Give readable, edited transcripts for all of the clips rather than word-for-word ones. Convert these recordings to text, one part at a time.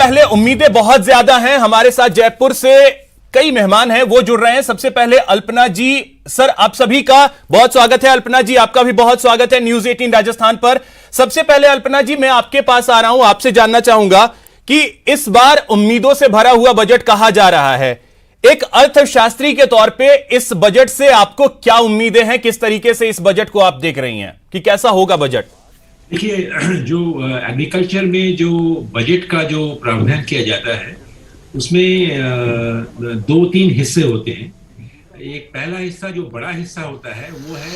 पहले उम्मीदें बहुत ज्यादा हैं। हमारे साथ जयपुर से कई मेहमान हैं, वो जुड़ रहे हैं। सबसे पहले अल्पना जी, सर आप सभी का बहुत स्वागत है। अल्पना जी आपका भी बहुत स्वागत है न्यूज 18 राजस्थान पर। सबसे पहले अल्पना जी मैं आपके पास आ रहा हूं, आपसे जानना चाहूंगा कि इस बार उम्मीदों से भरा हुआ बजट कहा जा रहा है। एक अर्थशास्त्री के तौर पे इस बजट से आपको क्या उम्मीदें हैं? किस तरीके से इस बजट को आप देख रही हैं कि कैसा होगा बजट? देखिए, जो एग्रीकल्चर में जो बजट का जो प्रावधान किया जाता है उसमें दो तीन हिस्से होते हैं। एक पहला हिस्सा जो बड़ा हिस्सा होता है वो है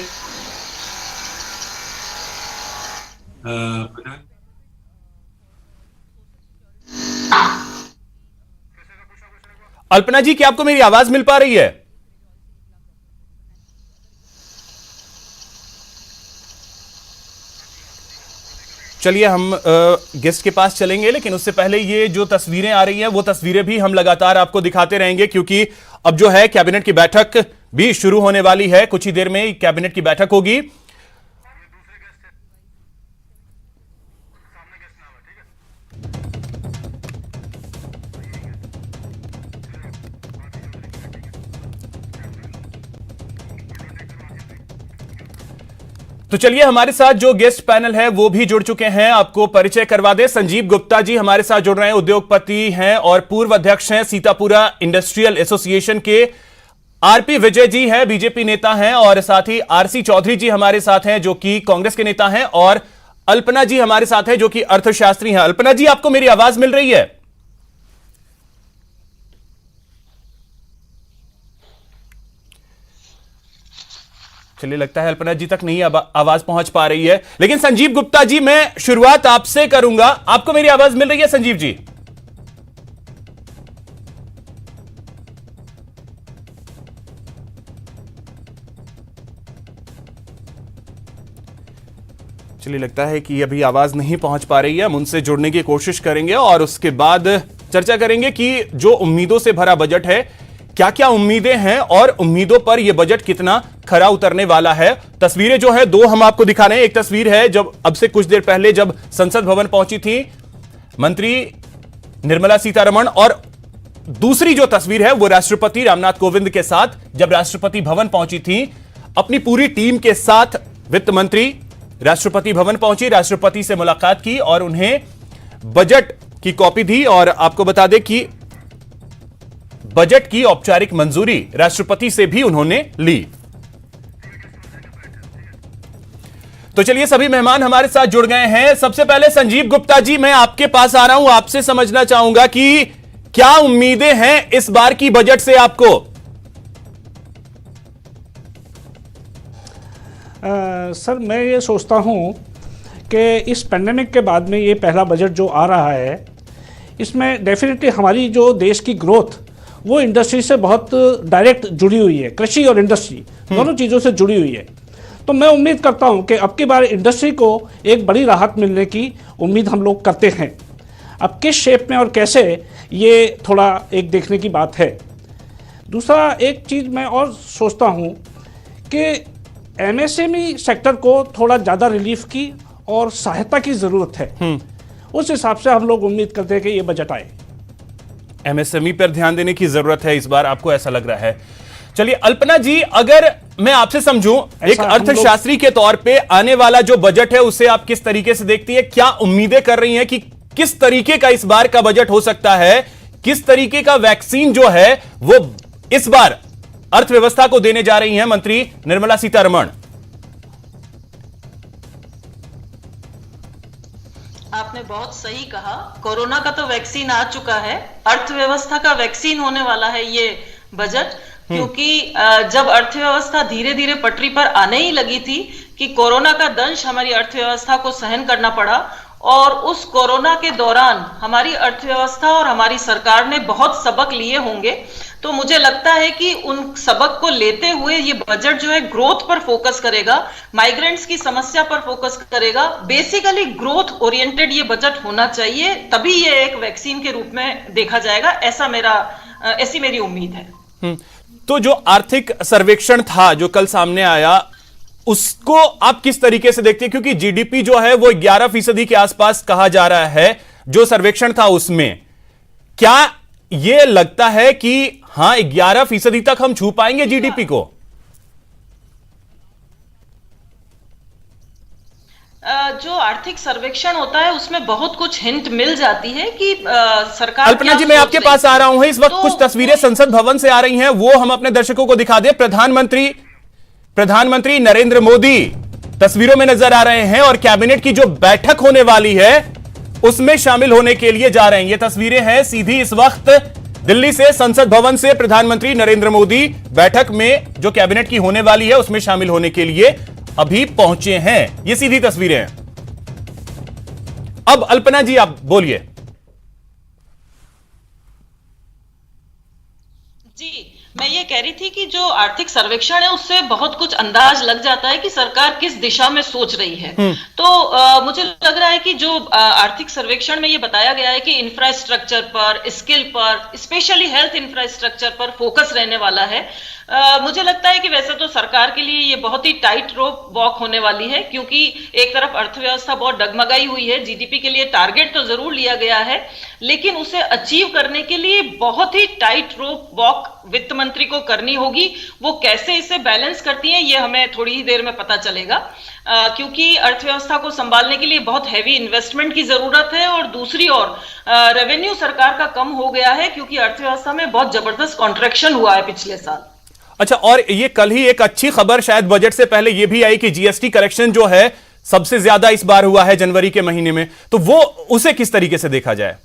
अल्पना जी क्या आपको मेरी आवाज मिल पा रही है? चलिए हम गेस्ट के पास चलेंगे, लेकिन उससे पहले ये जो तस्वीरें आ रही हैं वो तस्वीरें भी हम लगातार आपको दिखाते रहेंगे, क्योंकि अब जो है कैबिनेट की बैठक भी शुरू होने वाली है। कुछ ही देर में कैबिनेट की बैठक होगी। तो चलिए हमारे साथ जो गेस्ट पैनल है वो भी जुड़ चुके हैं, आपको परिचय करवा दें। संजीव गुप्ता जी हमारे साथ जुड़ रहे हैं, उद्योगपति हैं और पूर्व अध्यक्ष हैं सीतापुरा इंडस्ट्रियल एसोसिएशन के। आरपी विजय जी हैं, बीजेपी नेता हैं, और साथ ही आरसी चौधरी जी हमारे साथ हैं जो कि कांग्रेस के नेता हैं, और अल्पना जी हमारे साथ हैं जो कि अर्थशास्त्री हैं। अल्पना जी आपको मेरी आवाज मिल रही है? चलिए लगता है अल्पना जी तक नहीं आवाज पहुंच पा रही है, लेकिन संजीव गुप्ता जी मैं शुरुआत आपसे करूंगा। आपको मेरी आवाज मिल रही है संजीव जी? चलिए लगता है कि अभी आवाज नहीं पहुंच पा रही है। हम उनसे जुड़ने की कोशिश करेंगे और उसके बाद चर्चा करेंगे कि जो उम्मीदों से भरा बजट है, क्या क्या उम्मीदें हैं और उम्मीदों पर यह बजट कितना खरा उतरने वाला है। तस्वीरें जो है दो हम आपको दिखा रहे हैं। एक तस्वीर है जब अब से कुछ देर पहले जब संसद भवन पहुंची थी मंत्री निर्मला सीतारमण, और दूसरी जो तस्वीर है वो राष्ट्रपति रामनाथ कोविंद के साथ जब राष्ट्रपति भवन पहुंची थी। अपनी पूरी टीम के साथ वित्त मंत्री राष्ट्रपति भवन पहुंची, राष्ट्रपति से मुलाकात की और उन्हें बजट की कॉपी दी। और आपको बता दें कि बजट की औपचारिक मंजूरी राष्ट्रपति से भी उन्होंने ली। तो चलिए सभी मेहमान हमारे साथ जुड़ गए हैं। सबसे पहले संजीव गुप्ता जी मैं आपके पास आ रहा हूं, आपसे समझना चाहूंगा कि क्या उम्मीदें हैं इस बार की बजट से आपको? सर मैं ये सोचता हूं कि इस पैंडेमिक के बाद में ये पहला बजट जो आ रहा है इसमें डेफिनेटली हमारी जो देश की ग्रोथ वो इंडस्ट्री से बहुत डायरेक्ट जुड़ी हुई है। कृषि और इंडस्ट्री दोनों चीज़ों से जुड़ी हुई है। तो मैं उम्मीद करता हूं कि अब की बार इंडस्ट्री को एक बड़ी राहत मिलने की उम्मीद हम लोग करते हैं। अब किस शेप में और कैसे, ये थोड़ा एक देखने की बात है। दूसरा एक चीज़ मैं और सोचता हूं कि एमएसएमई सेक्टर को थोड़ा ज़्यादा रिलीफ की और सहायता की ज़रूरत है। उस हिसाब से हम लोग उम्मीद करते हैं कि ये बजट आए। एमएसएमई पर ध्यान देने की जरूरत है इस बार, आपको ऐसा लग रहा है। चलिए अल्पना जी, अगर मैं आपसे समझूं एक अर्थशास्त्री के तौर पे आने वाला जो बजट है उसे आप किस तरीके से देखती है? क्या उम्मीदें कर रही हैं कि किस तरीके का इस बार का बजट हो सकता है? किस तरीके का वैक्सीन जो है वो इस बार अर्थव्यवस्था को देने जा रही हैं मंत्री निर्मला सीतारमण? आपने बहुत सही कहा, कोरोना का तो वैक्सीन आ चुका है, अर्थव्यवस्था का वैक्सीन होने वाला है ये बजट। क्योंकि जब अर्थव्यवस्था धीरे धीरे पटरी पर आने ही लगी थी कि कोरोना का दंश हमारी अर्थव्यवस्था को सहन करना पड़ा, और उस कोरोना के दौरान हमारी अर्थव्यवस्था और हमारी सरकार ने बहुत सबक लिए होंगे। तो मुझे लगता है कि उन सबक को लेते हुए ये बजट जो है ग्रोथ पर फोकस करेगा, माइग्रेंट्स की समस्या पर फोकस करेगा। बेसिकली ग्रोथ ओरिएंटेड ये बजट होना चाहिए, तभी ये एक वैक्सीन के रूप में देखा जाएगा, ऐसी मेरी उम्मीद है। तो जो आर्थिक सर्वेक्षण था जो कल सामने आया, उसको आप किस तरीके से देखते हैं? क्योंकि जीडीपी जो है वो 11% के आसपास कहा जा रहा है जो सर्वेक्षण था उसमें। क्या यह लगता है कि हां 11% तक हम छू पाएंगे जीडीपी को? जो आर्थिक सर्वेक्षण होता है उसमें बहुत कुछ हिंट मिल जाती है कि सरकार अल्पना जी, मैं आपके पास आ रहा हूं। इस वक्त कुछ तस्वीरें संसद भवन से आ रही हैं, वो हम अपने दर्शकों को दिखा दें। प्रधानमंत्री नरेंद्र मोदी तस्वीरों में नजर आ रहे हैं और कैबिनेट की जो बैठक होने वाली है उसमें शामिल होने के लिए जा रहे हैं। ये तस्वीरें हैं सीधी इस वक्त दिल्ली से, संसद भवन से प्रधानमंत्री नरेंद्र मोदी बैठक में जो कैबिनेट की होने वाली है उसमें शामिल होने के लिए अभी पहुंचे हैं। ये सीधी तस्वीरें हैं। अब अल्पना जी आप बोलिए। जी, मैं ये कह रही थी कि जो आर्थिक सर्वेक्षण है उससे बहुत कुछ अंदाज लग जाता है कि सरकार किस दिशा में सोच रही है। तो मुझे लग रहा है कि जो आर्थिक सर्वेक्षण में ये बताया गया है कि इंफ्रास्ट्रक्चर पर, स्किल पर, स्पेशली हेल्थ इंफ्रास्ट्रक्चर पर फोकस रहने वाला है। मुझे लगता है कि वैसे तो सरकार के लिए ये बहुत ही टाइट रोप वॉक होने वाली है, क्योंकि एक तरफ अर्थव्यवस्था बहुत डगमगाई हुई है। जीडीपी के लिए टारगेट तो जरूर लिया गया है, लेकिन उसे अचीव करने के लिए बहुत ही टाइट रोप वॉक वित्त मंत्री को करनी होगी। वो कैसे इसे बैलेंस करती हैं ये हमें थोड़ी ही देर में पता चलेगा, क्योंकि अर्थव्यवस्था को संभालने के लिए बहुत हैवी इन्वेस्टमेंट की जरूरत है। और दूसरी ओर रेवेन्यू सरकार का कम हो गया है, क्योंकि अर्थव्यवस्था में बहुत जबरदस्त कॉन्ट्रैक्शन हुआ है पिछले साल। अच्छा, और ये कल ही एक अच्छी खबर शायद बजट से पहले ये भी आई कि जीएसटी करेक्शन जो है सबसे ज्यादा इस बार हुआ है जनवरी के महीने में, तो वो उसे किस तरीके से देखा जाए?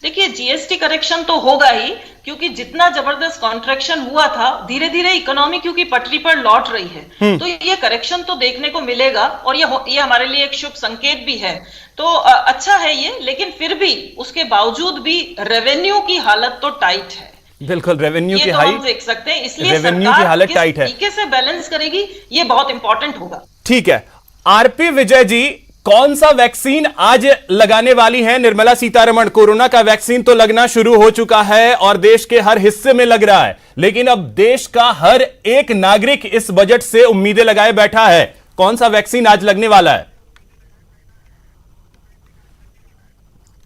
देखिए, जीएसटी करेक्शन तो होगा ही, क्योंकि जितना जबरदस्त कॉन्ट्रैक्शन हुआ था, धीरे धीरे इकोनॉमी क्योंकि पटरी पर लौट रही है, तो ये करेक्शन तो देखने को मिलेगा और ये हमारे लिए एक शुभ संकेत भी है। तो अच्छा है ये, लेकिन फिर भी उसके बावजूद भी रेवेन्यू की हालत तो टाइट है। बिल्कुल, रेवेन्यू की हालत हम देख सकते हैं, इसलिए रेवेन्यू की हालत टाइट है। तरीके से बैलेंस करेगी ये बहुत इंपॉर्टेंट होगा। ठीक है, आरपी विजय जी, कौन सा वैक्सीन आज लगाने वाली है निर्मला सीतारमण? कोरोना का वैक्सीन तो लगना शुरू हो चुका है और देश के हर हिस्से में लग रहा है, लेकिन अब देश का हर एक नागरिक इस बजट से उम्मीदें लगाए बैठा है। कौन सा वैक्सीन आज लगने वाला है?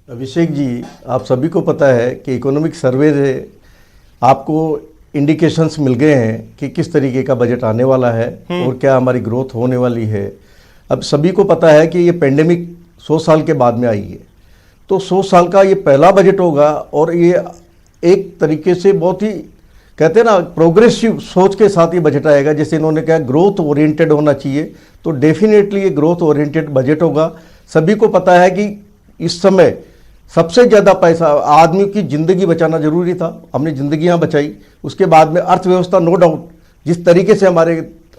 अभिषेक जी, आप सभी को पता है कि इकोनॉमिक सर्वे से आपको इंडिकेशंस मिल गए हैं कि किस तरीके का बजट आने वाला है और क्या हमारी ग्रोथ होने वाली है। अब सभी को पता है कि ये पेंडेमिक 100 साल के बाद में आई है, तो 100 साल का ये पहला बजट होगा और ये एक तरीके से बहुत ही, कहते हैं ना, प्रोग्रेसिव सोच के साथ ये बजट आएगा। जैसे इन्होंने कहा ग्रोथ ओरिएंटेड होना चाहिए, तो डेफिनेटली ये ग्रोथ ओरिएंटेड बजट होगा। सभी को पता है कि इस समय सबसे ज़्यादा पैसा, आदमी की ज़िंदगी बचाना जरूरी था, हमने ज़िंदगियां बचाई। उसके बाद में अर्थव्यवस्था, नो डाउट जिस तरीके से हमारे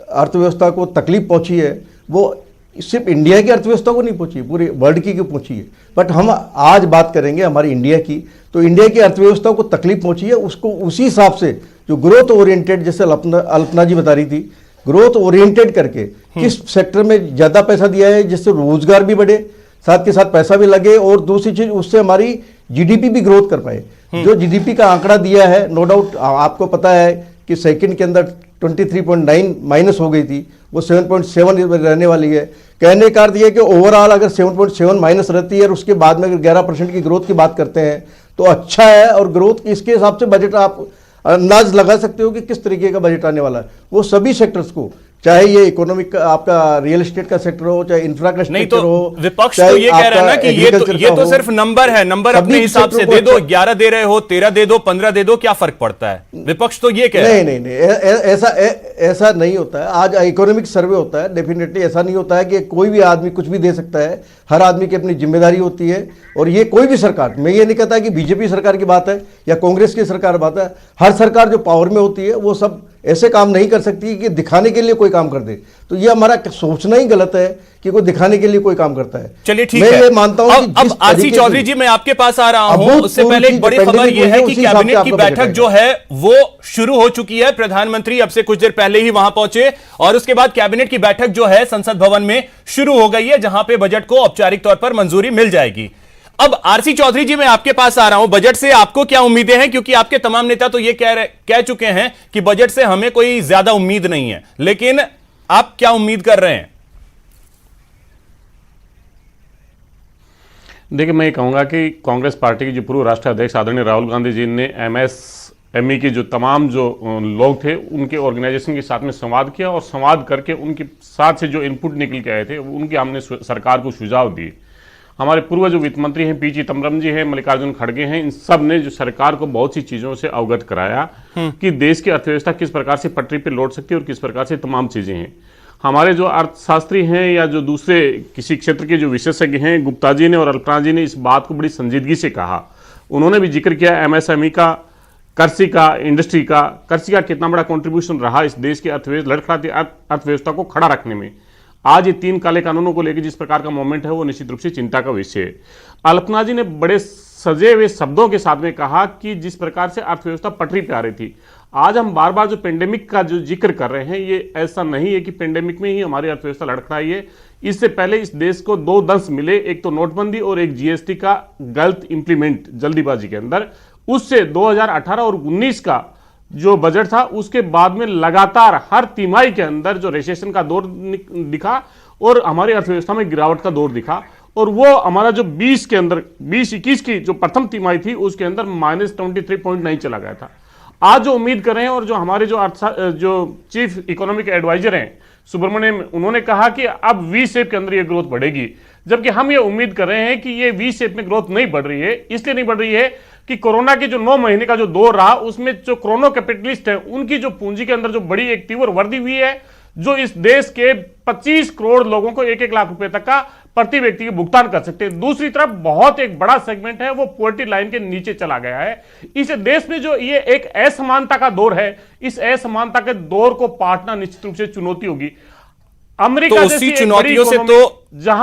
अर्थव्यवस्था को तकलीफ पहुंची है, वो सिर्फ इंडिया की अर्थव्यवस्था को नहीं पहुंची, पूरे वर्ल्ड की पहुंची है। बट हम आज बात करेंगे हमारी इंडिया की, तो इंडिया की अर्थव्यवस्था को तकलीफ पहुंची है, उसको उसी हिसाब से जो ग्रोथ ओरिएंटेड, जैसे अल्पना जी बता रही थी, ग्रोथ ओरिएंटेड करके किस सेक्टर में ज़्यादा पैसा दिया है जिससे रोजगार भी बढ़े, साथ के साथ पैसा भी लगे, और दूसरी चीज उससे हमारी जीडीपी भी ग्रोथ कर पाए। जो जीडीपी का आंकड़ा दिया है, नो डाउट आपको पता है कि सेकंड के अंदर 23.9 माइनस हो गई थी, वो 7.7 रहने वाली है। कहने का अर्थ ये कि ओवरऑल अगर 7.7 माइनस रहती है और उसके बाद में अगर 11% की ग्रोथ की बात करते हैं तो अच्छा है। और ग्रोथ इसके हिसाब से बजट आप अंदाज लगा सकते हो कि किस तरीके का बजट आने वाला है। वो सभी सेक्टर्स को, चाहे ये इकोनॉमिक का, आपका रियल एस्टेट का सेक्टर हो, चाहे इंफ्रास्ट्रक्चर हो, विपक्ष तो ये कह रहा है ना कि ये तो सिर्फ नंबर है, नंबर अपने हिसाब से दे दो, 11 दे रहे हो, 13 दे दो, 15 दे दो, क्या फर्क पड़ता है? विपक्ष तो ये कह रहा है। नहीं, ऐसा नहीं होता है। आज इकोनॉमिक सर्वे होता है, डेफिनेटली ऐसा नहीं होता है कि कोई भी आदमी कुछ भी दे सकता है। हर आदमी की अपनी जिम्मेदारी होती है, और ये कोई भी सरकार, मैं ये नहीं कहता कि बीजेपी सरकार की बात है या कांग्रेस की सरकार बात है, हर सरकार जो पावर में होती है वो सब ऐसे काम नहीं कर सकती कि दिखाने के लिए कोई काम कर दे। तो ये हमारा सोचना ही गलत है कि कोई दिखाने के लिए कोई काम करता है। चलिए ठीक है, मैं ये मानता हूं कि अब आरसी चौधरी जी, मैं आपके पास आ रहा हूं। उससे पहले एक बड़ी खबर यह है कि कैबिनेट की बैठक जो है वो शुरू हो चुकी है। प्रधानमंत्री अब से कुछ देर पहले ही वहां पहुंचे और उसके बाद कैबिनेट की बैठक जो है संसद भवन में शुरू हो गई है, जहां पे बजट को औपचारिक तौर पर मंजूरी मिल जाएगी। अब आरसी चौधरी जी, मैं आपके पास आ रहा हूं। बजट से आपको क्या उम्मीदें हैं? क्योंकि आपके तमाम नेता तो ये कह चुके हैं कि बजट से हमें कोई ज्यादा उम्मीद नहीं है, लेकिन आप क्या उम्मीद कर रहे हैं? देखिए, बजट से हमें उम्मीद है कि जो 2020 में जो बजट आया है उसमें जो 11% की ग्रोथ की बात की गई है, वो 11% की ग्रोथ देखिए, मैं ये कहूँगा कि कांग्रेस पार्टी के जो पूर्व राष्ट्रीय अध्यक्ष आदरणीय राहुल गांधी जी ने एमएसएमई के जो तमाम जो लोग थे उनके ऑर्गेनाइजेशन के साथ में संवाद किया और संवाद करके उनके साथ से जो इनपुट निकल के आए थे उनके हमने सरकार को सुझाव दिए। हमारे पूर्व जो वित्त मंत्री हैं, पी चिदम्बरम जी हैं, मल्लिकार्जुन खड़गे हैं, इन सब ने जो सरकार को बहुत सी चीज़ों से अवगत कराया कि देश की अर्थव्यवस्था किस प्रकार से पटरी पर लौट सकती है और किस प्रकार से तमाम चीज़ें हैं। हमारे जो अर्थशास्त्री हैं या जो दूसरे किसी क्षेत्र के जो विशेषज्ञ हैं, गुप्ता जी ने और अल्पना जी ने इस बात को बड़ी संजीदगी से कहा। उन्होंने भी जिक्र किया एमएसएमई का, कृषि का, इंडस्ट्री का, कृषि का कितना बड़ा कंट्रीब्यूशन रहा इस देश की अर्थव्यवस्था, लड़खड़ाती अर्थव्यवस्था को खड़ा रखने में। आज ये 3 काले कानूनों को लेकर जिस प्रकार का मोमेंट है वो निश्चित रूप से चिंता का विषय है। अल्पना जी ने बड़े सजे हुए शब्दों के साथ में कहा कि जिस प्रकार से अर्थव्यवस्था पटरी पे आ रही थी, आज हम बार बार जो पेंडेमिक का जो जिक्र कर रहे हैं, ये ऐसा नहीं है कि पेंडेमिक में ही हमारी अर्थव्यवस्था लड़खड़ाई है। इससे पहले इस देश को 2 दंश मिले, एक तो नोटबंदी और एक जीएसटी का गलत इंप्लीमेंट जल्दीबाजी के अंदर। उससे 2018 और 19 का जो बजट था उसके बाद में लगातार हर तिमाही के अंदर जो रिसेशन का दौर दिखा और हमारी अर्थव्यवस्था में गिरावट का दौर दिखा। और वो हमारा जो 20 के अंदर 20-21 की जो प्रथम तिमाही थी उसके अंदर -23.9 चला गया था। आज जो उम्मीद कर रहे हैं और जो हमारे जो चीफ इकोनॉमिक एडवाइजर हैं सुब्रमण्यम, उन्होंने कहा कि अब वी शेप के अंदर ये ग्रोथ बढ़ेगी, जबकि हम ये उम्मीद कर रहे हैं कि ये वी शेप में ग्रोथ नहीं बढ़ रही है। इसलिए नहीं बढ़ रही है कि कोरोना के जो 9 महीने का जो दौर रहा उसमें जो क्रोनो कैपिटलिस्ट है उनकी जो पूंजी के अंदर जो बड़ी एक तीव्र वृद्धि हुई है, जो इस देश के 25 करोड़ लोगों को 1-1 लाख रुपए तक का प्रति व्यक्ति के भुगतान कर सकते हैं। दूसरी तरफ बहुत एक बड़ा सेगमेंट है वो पॉवर्टी लाइन के नीचे चला गया है। इस देश में जो ये एक असमानता का दौर है, इस असमानता के दौर को पाटना निश्चित रूप से चुनौती होगी। अमेरिका तो उसी चुनौतियों से तो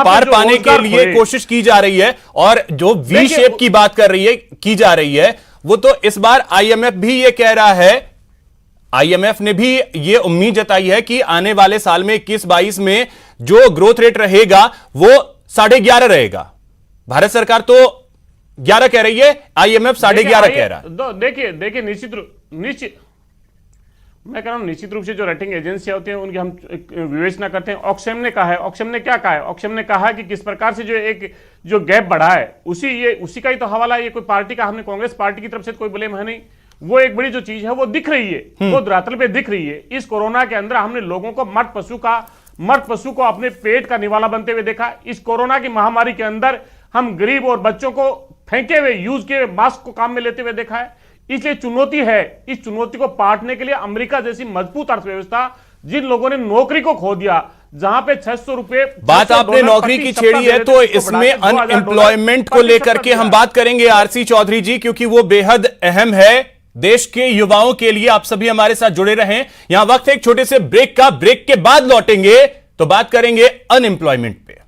पार पाने के लिए कोशिश की जा रही है। और जो वी शेप की बात की जा रही है वो तो इस बार आईएमएफ भी ये कह रहा है, आईएमएफ ने भी ये उम्मीद जताई है कि आने वाले साल में 21-22 में जो ग्रोथ रेट रहेगा वो 11.5 रहेगा। भारत सरकार तो 11 कह रही है, आईएमएफ 11.5 कह रहा है। देखिए निश्चित मैं कह रहा हूं निश्चित रूप से जो रेटिंग एजेंसियां होती हैं उनकी हम विवेचना करते हैं। ऑक्सफैम ने कहा है, ऑक्सफैम ने क्या कहा है? ऑक्सफैम ने कहा है कि किस प्रकार से जो गैप बढ़ा है उसी का ही तो हवाला है। ये कोई पार्टी का, हमने कांग्रेस पार्टी की तरफ से कोई ब्लेम है नहीं। वो एक बड़ी जो चीज है वो दिख रही है, वो धरातल पे दिख रही है। इस कोरोना के अंदर हमने लोगों को मर्द पशु को अपने पेट का निवाला बनते हुए देखा। इस कोरोना की महामारी के अंदर हम गरीब और बच्चों को फेंके हुए यूज किए मास्क को काम में लेते हुए देखा है। इसलिए चुनौती है, इस चुनौती को पाटने के लिए अमेरिका जैसी मजबूत अर्थव्यवस्था, जिन लोगों ने नौकरी को खो दिया, जहां पे 600 रुपए बात आपने नौकरी की छेड़ी है, तो इसमें अनएम्प्लॉयमेंट को लेकर के हम बात करेंगे आरसी चौधरी जी, क्योंकि वो बेहद अहम है देश के युवाओं के लिए। आप सभी हमारे साथ जुड़े रहें। यहां वक्त है एक छोटे से ब्रेक का, ब्रेक के बाद लौटेंगे तो बात करेंगे अनएम्प्लॉयमेंट पे।